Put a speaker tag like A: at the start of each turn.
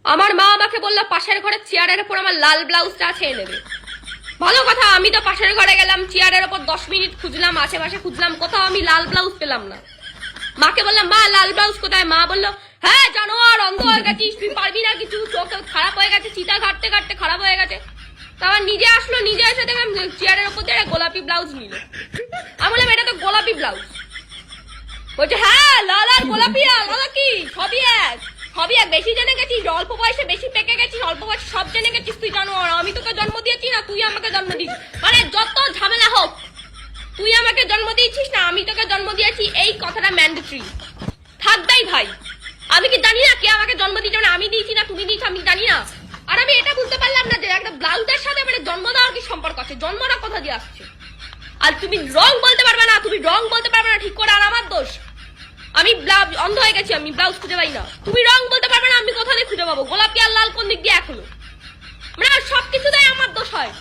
A: আমার মা আমাকে বললো পাশের ঘরের চেয়ারের উপর আমার লাল ব্লাউজটা ছেড়ে নেবে। ভালো কথা, আমি তো পাশের ঘরে গেলাম, চেয়ারের উপর 10 মিনিট খুঁজলাম, আশেপাশে খুঁজলাম, কোথাও আমি লাল ব্লাউজ পেলাম না। মাকে বললাম মা লাল ব্লাউজ কোথায়? মা বললো হ্যাঁ জানোয়ার, অন্ধ হয়ে গেছিস, তুই পারবি না কিছু, চোখ খারাপ হয়ে গেছে, চিতা কাটতে কাটতে খারাপ হয়ে গেছে। তারপর নিজে আসলো, নিজে এসে দেখলাম চেয়ারের উপর দিয়ে গোলাপি ব্লাউজ নিল। আমি বললাম এটা তো গোলাপি ব্লাউজ। বলছে হ্যাঁ লাল আর গোলাপি আলাদা কি, সবই এক, সবই এক। বেশি জেনে গেছিস, অল্প বয়সে বেশি পেকে গেছিস, অল্প বয়সে সব জেনে গেছিস তুই। জানোয়ার, আমি তোকে জন্ম দিয়েছি না তুই আমাকে জন্ম দিয়েছিস, মানে যত ঝামেলা হোক তুই আমাকে জন্ম দিয়েছিস না আমি তোকে জন্ম দিয়েছি, এই কথাটা ম্যান্ডেটরি থাকবেই ভাই। আমি কি জানি না কে আমাকে জন্ম দিয়েছে, মানে আমি দিয়েছি না তুমি দিয়েছো আমি জানি না। আর আমি এটা বুঝতে পারলাম না যে একটা ব্লাউজের সাথে মানে জন্ম দেওয়ার কি সম্পর্ক আছে, জন্মটা কোথা দিয়ে আসছে। আর তুমি রং বলতে পারবে না, তুমি রং বলতে পারবে না ঠিক করে, আর আমার দোষ, আমি ব্লাউজ অন্ধ হয়ে গেছি, আমি ব্লাউজ খুঁজে পাই না। তুমি রং বলতে পারবে না, আমি কোথা দিয়ে খুঁজে পাবো? গোলাপি আর লাল কোন দিক দিয়ে এখনো, মানে সবকিছুতেই আমার দোষ হয়।